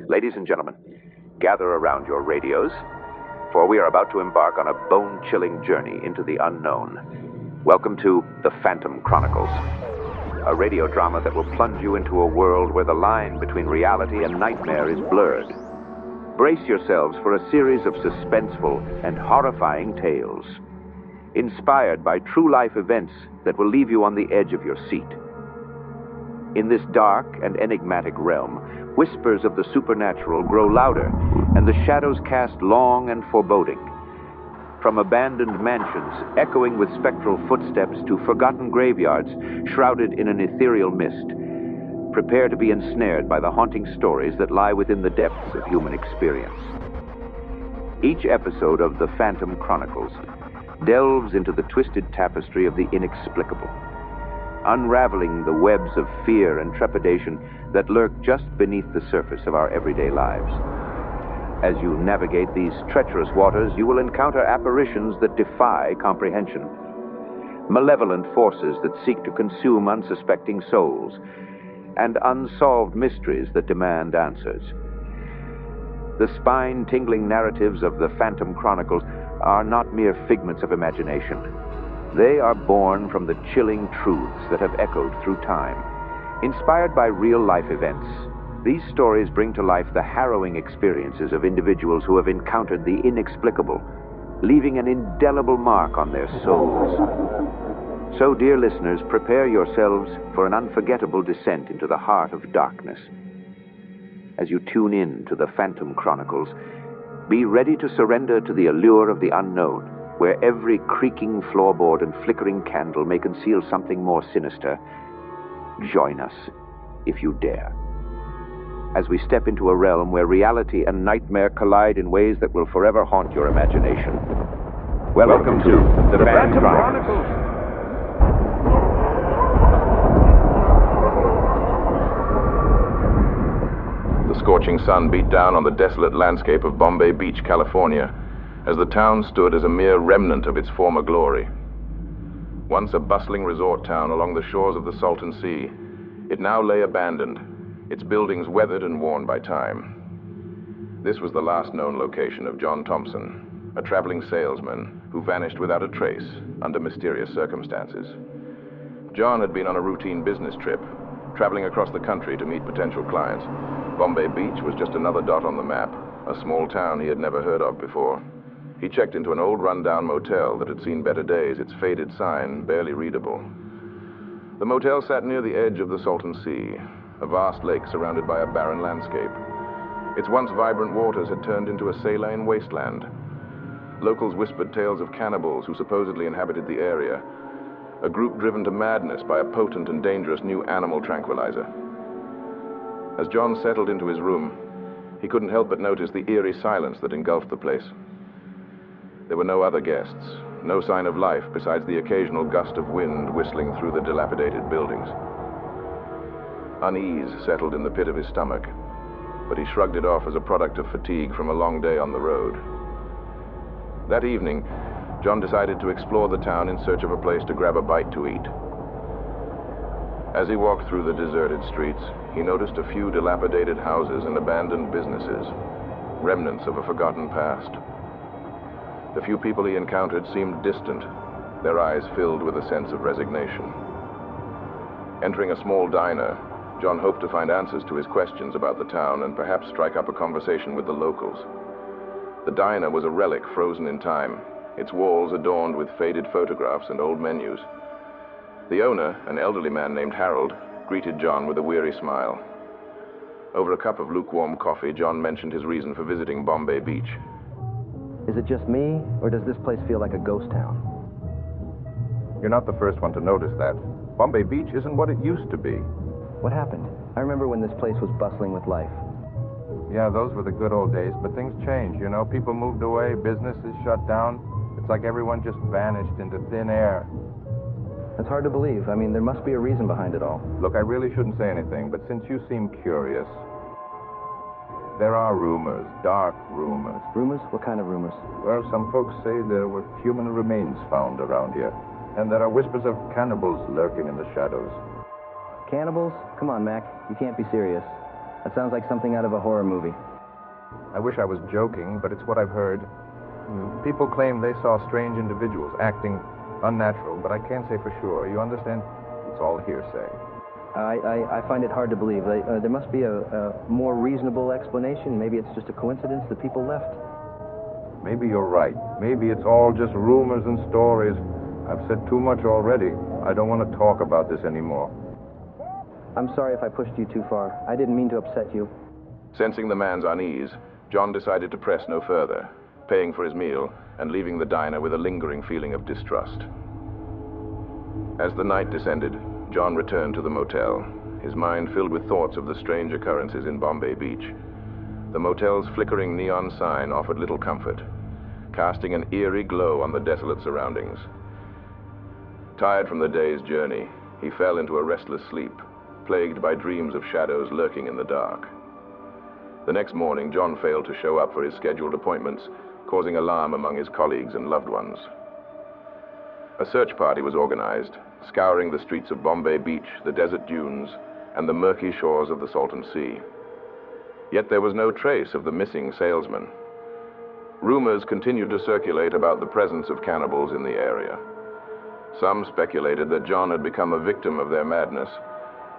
Ladies and gentlemen, gather around your radios, for we are about to embark on a bone-chilling journey into the unknown. Welcome to the Phantom Chronicles, a radio drama that will plunge you into a world where the line between reality and nightmare is blurred. Brace yourselves for a series of suspenseful and horrifying tales, inspired by true-life events that will leave you on the edge of your seat. In this dark and enigmatic realm, whispers of the supernatural grow louder, and the shadows cast long and foreboding. From abandoned mansions, echoing with spectral footsteps, to forgotten graveyards shrouded in an ethereal mist, prepare to be ensnared by the haunting stories that lie within the depths of human experience. Each episode of the Phantom Chronicles delves into the twisted tapestry of the inexplicable, unraveling the webs of fear and trepidation that lurk just beneath the surface of our everyday lives. As you navigate these treacherous waters, you will encounter apparitions that defy comprehension, malevolent forces that seek to consume unsuspecting souls, and unsolved mysteries that demand answers. The spine-tingling narratives of the Phantom Chronicles are not mere figments of imagination. They are born from the chilling truths that have echoed through time. Inspired by real-life events, these stories bring to life the harrowing experiences of individuals who have encountered the inexplicable, leaving an indelible mark on their souls. So, dear listeners, prepare yourselves for an unforgettable descent into the heart of darkness. As you tune in to the Phantom Chronicles, be ready to surrender to the allure of the unknown, where every creaking floorboard and flickering candle may conceal something more sinister. Join us, if you dare, as we step into a realm where reality and nightmare collide in ways that will forever haunt your imagination. Welcome to the Phantom Chronicles. The scorching sun beat down on the desolate landscape of Bombay Beach, California, as the town stood as a mere remnant of its former glory. Once a bustling resort town along the shores of the Salton Sea, it now lay abandoned, its buildings weathered and worn by time. This was the last known location of John Thompson, a traveling salesman who vanished without a trace under mysterious circumstances. John had been on a routine business trip, traveling across the country to meet potential clients. Bombay Beach was just another dot on the map, a small town he had never heard of before. He checked into an old rundown motel that had seen better days, its faded sign barely readable. The motel sat near the edge of the Salton Sea, a vast lake surrounded by a barren landscape. Its once vibrant waters had turned into a saline wasteland. Locals whispered tales of cannibals who supposedly inhabited the area, a group driven to madness by a potent and dangerous new animal tranquilizer. As John settled into his room, he couldn't help but notice the eerie silence that engulfed the place. There were no other guests, no sign of life besides the occasional gust of wind whistling through the dilapidated buildings. Unease settled in the pit of his stomach, but he shrugged it off as a product of fatigue from a long day on the road. That evening, John decided to explore the town in search of a place to grab a bite to eat. As he walked through the deserted streets, he noticed a few dilapidated houses and abandoned businesses, remnants of a forgotten past. The few people he encountered seemed distant, their eyes filled with a sense of resignation. Entering a small diner, John hoped to find answers to his questions about the town and perhaps strike up a conversation with the locals. The diner was a relic frozen in time, its walls adorned with faded photographs and old menus. The owner, an elderly man named Harold, greeted John with a weary smile. Over a cup of lukewarm coffee, John mentioned his reason for visiting Bombay Beach. Is it just me, or does this place feel like a ghost town? You're not the first one to notice that. Bombay Beach isn't what it used to be. What happened? I remember when this place was bustling with life. Yeah, those were the good old days, but things changed, you know. People moved away, businesses shut down. It's like everyone just vanished into thin air. That's hard to believe. I mean, there must be a reason behind it all. Look, I really shouldn't say anything, but since you seem curious, there are rumors, dark rumors. Rumors? What kind of rumors? Well, some folks say there were human remains found around here, and there are whispers of cannibals lurking in the shadows. Cannibals? Come on, Mac. You can't be serious. That sounds like something out of a horror movie. I wish I was joking, but it's what I've heard. People claim they saw strange individuals acting unnatural, but I can't say for sure. You understand? It's all hearsay. I find it hard to believe. There must be a more reasonable explanation. Maybe it's just a coincidence that people left. Maybe you're right. Maybe it's all just rumors and stories. I've said too much already. I don't want to talk about this anymore. I'm sorry if I pushed you too far. I didn't mean to upset you. Sensing the man's unease, John decided to press no further, paying for his meal and leaving the diner with a lingering feeling of distrust. As the night descended, John returned to the motel, his mind filled with thoughts of the strange occurrences in Bombay Beach. The motel's flickering neon sign offered little comfort, casting an eerie glow on the desolate surroundings. Tired from the day's journey, he fell into a restless sleep, plagued by dreams of shadows lurking in the dark. The next morning, John failed to show up for his scheduled appointments, causing alarm among his colleagues and loved ones. A search party was organized, scouring the streets of Bombay Beach, the desert dunes, and the murky shores of the Salton Sea. Yet there was no trace of the missing salesman. Rumors continued to circulate about the presence of cannibals in the area. Some speculated that John had become a victim of their madness,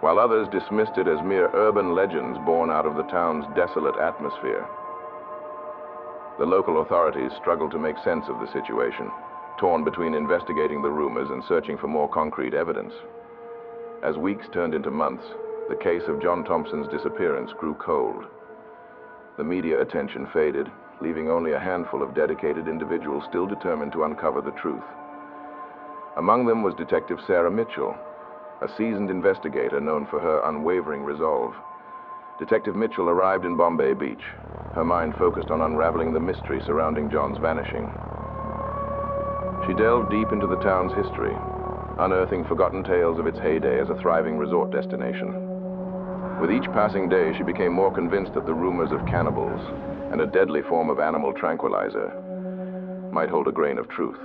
while others dismissed it as mere urban legends born out of the town's desolate atmosphere. The local authorities struggled to make sense of the situation, torn between investigating the rumors and searching for more concrete evidence. As weeks turned into months, the case of John Thompson's disappearance grew cold. The media attention faded, leaving only a handful of dedicated individuals still determined to uncover the truth. Among them was Detective Sarah Mitchell, a seasoned investigator known for her unwavering resolve. Detective Mitchell arrived in Bombay Beach, her mind focused on unraveling the mystery surrounding John's vanishing. She delved deep into the town's history, unearthing forgotten tales of its heyday as a thriving resort destination. With each passing day, she became more convinced that the rumors of cannibals and a deadly form of animal tranquilizer might hold a grain of truth.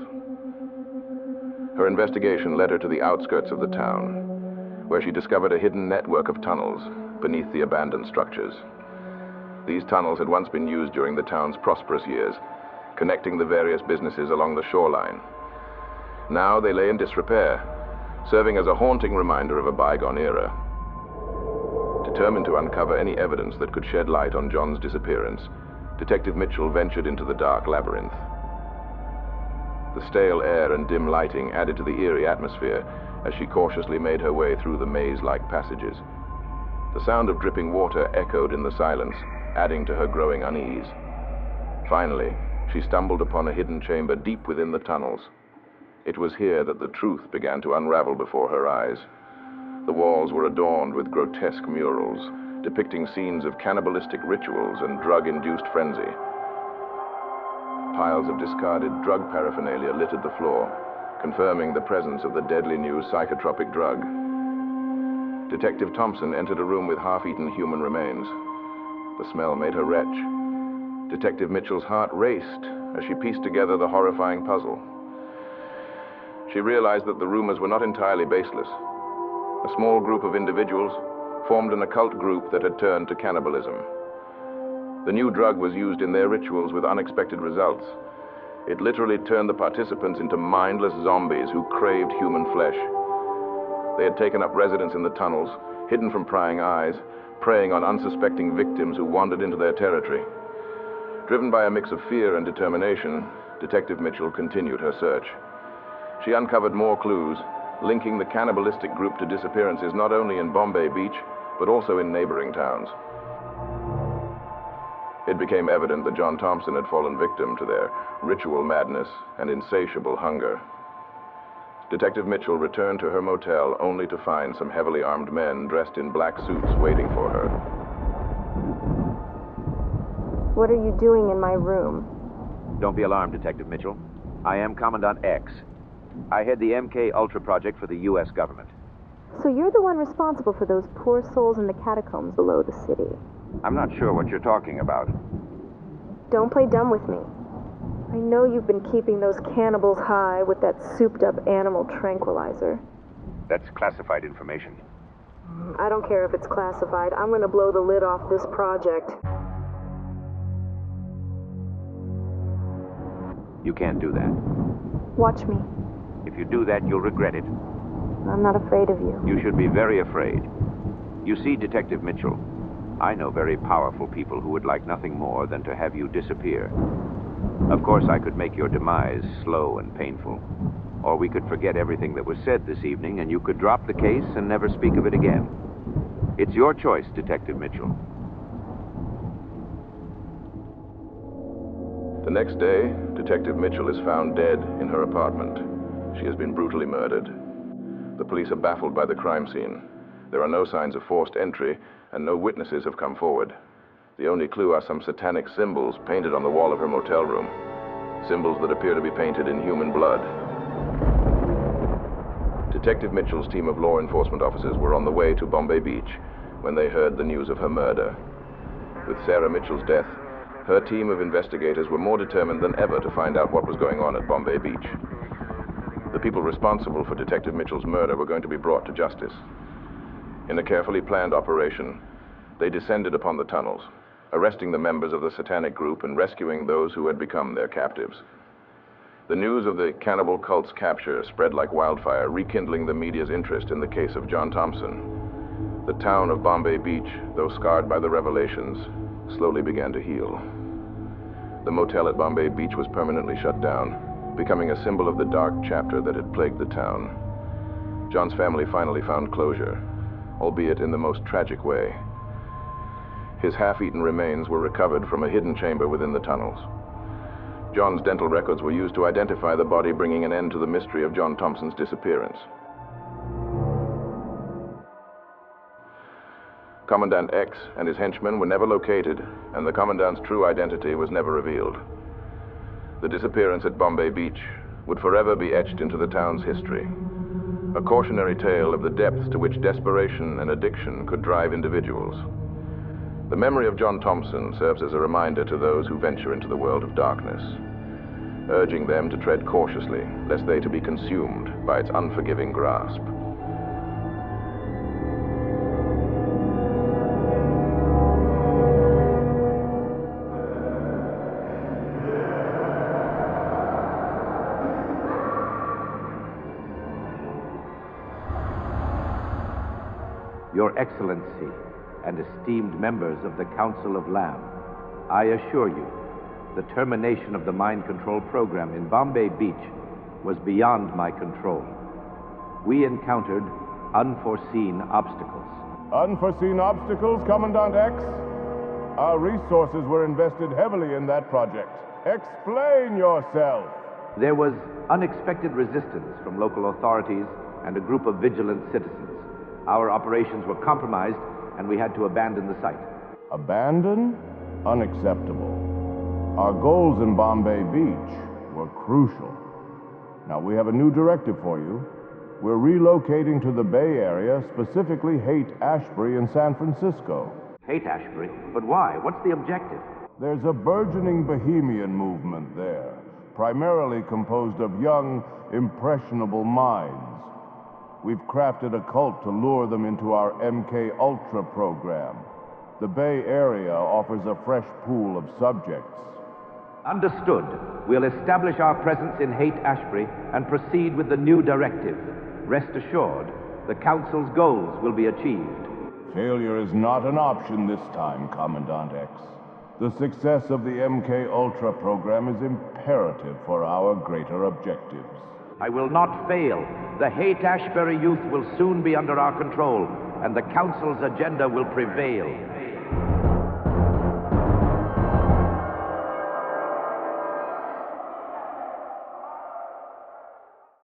Her investigation led her to the outskirts of the town, where she discovered a hidden network of tunnels beneath the abandoned structures. These tunnels had once been used during the town's prosperous years, connecting the various businesses along the shoreline. Now they lay in disrepair, serving as a haunting reminder of a bygone era. Determined to uncover any evidence that could shed light on John's disappearance, Detective Mitchell ventured into the dark labyrinth. The stale air and dim lighting added to the eerie atmosphere as she cautiously made her way through the maze-like passages. The sound of dripping water echoed in the silence, adding to her growing unease. Finally, she stumbled upon a hidden chamber deep within the tunnels. It was here that the truth began to unravel before her eyes. The walls were adorned with grotesque murals, depicting scenes of cannibalistic rituals and drug-induced frenzy. Piles of discarded drug paraphernalia littered the floor, confirming the presence of the deadly new psychotropic drug. Detective Thompson entered a room with half-eaten human remains. The smell made her retch. Detective Mitchell's heart raced as she pieced together the horrifying puzzle. She realized that the rumors were not entirely baseless. A small group of individuals formed an occult group that had turned to cannibalism. The new drug was used in their rituals with unexpected results. It literally turned the participants into mindless zombies who craved human flesh. They had taken up residence in the tunnels, hidden from prying eyes, preying on unsuspecting victims who wandered into their territory. Driven by a mix of fear and determination, Detective Mitchell continued her search. She uncovered more clues, linking the cannibalistic group to disappearances not only in Bombay Beach, but also in neighboring towns. It became evident that John Thompson had fallen victim to their ritual madness and insatiable hunger. Detective Mitchell returned to her motel only to find some heavily armed men dressed in black suits waiting for her. What are you doing in my room? Don't be alarmed, Detective Mitchell. I am Commandant X. I head the MK Ultra project for the U.S. government. So you're the one responsible for those poor souls in the catacombs below the city. I'm not sure what you're talking about. Don't play dumb with me. I know you've been keeping those cannibals high with that souped-up animal tranquilizer. That's classified information. I don't care if it's classified. I'm gonna blow the lid off this project. You can't do that. Watch me. If you do that, you'll regret it. I'm not afraid of you. You should be very afraid. You see, Detective Mitchell, I know very powerful people who would like nothing more than to have you disappear. Of course, I could make your demise slow and painful. Or we could forget everything that was said this evening, and you could drop the case and never speak of it again. It's your choice, Detective Mitchell. The next day, Detective Mitchell is found dead in her apartment. She has been brutally murdered. The police are baffled by the crime scene. There are no signs of forced entry, and no witnesses have come forward. The only clue are some satanic symbols painted on the wall of her motel room. Symbols that appear to be painted in human blood. Detective Mitchell's team of law enforcement officers were on the way to Bombay Beach when they heard the news of her murder. With Sarah Mitchell's death, her team of investigators were more determined than ever to find out what was going on at Bombay Beach. The people responsible for Detective Mitchell's murder were going to be brought to justice. In a carefully planned operation, they descended upon the tunnels, arresting the members of the satanic group and rescuing those who had become their captives. The news of the cannibal cult's capture spread like wildfire, rekindling the media's interest in the case of John Thompson. The town of Bombay Beach, though scarred by the revelations, slowly began to heal. The motel at Bombay Beach was permanently shut down, becoming a symbol of the dark chapter that had plagued the town. John's family finally found closure, albeit in the most tragic way. His half-eaten remains were recovered from a hidden chamber within the tunnels. John's dental records were used to identify the body, bringing an end to the mystery of John Thompson's disappearance. Commandant X and his henchmen were never located, and the Commandant's true identity was never revealed. The disappearance at Bombay Beach would forever be etched into the town's history, a cautionary tale of the depths to which desperation and addiction could drive individuals. The memory of John Thompson serves as a reminder to those who venture into the world of darkness, urging them to tread cautiously, lest they to be consumed by its unforgiving grasp. Your Excellency and esteemed members of the Council of Lamb, I assure you, the termination of the mind control program in Bombay Beach was beyond my control. We encountered unforeseen obstacles. Unforeseen obstacles, Commandant X? Our resources were invested heavily in that project. Explain yourself. There was unexpected resistance from local authorities and a group of vigilant citizens. Our operations were compromised, and we had to abandon the site. Abandon? Unacceptable. Our goals in Bombay Beach were crucial. Now, we have a new directive for you. We're relocating to the Bay Area, specifically Haight-Ashbury in San Francisco. Haight-Ashbury? But why? What's the objective? There's a burgeoning bohemian movement there, primarily composed of young, impressionable minds. We've crafted a cult to lure them into our MK Ultra program. The Bay Area offers a fresh pool of subjects. Understood. We'll establish our presence in Haight-Ashbury and proceed with the new directive. Rest assured, the Council's goals will be achieved. Failure is not an option this time, Commandant X. The success of the MK Ultra program is imperative for our greater objectives. I will not fail. The Haight-Ashbury youth will soon be under our control, and the Council's agenda will prevail.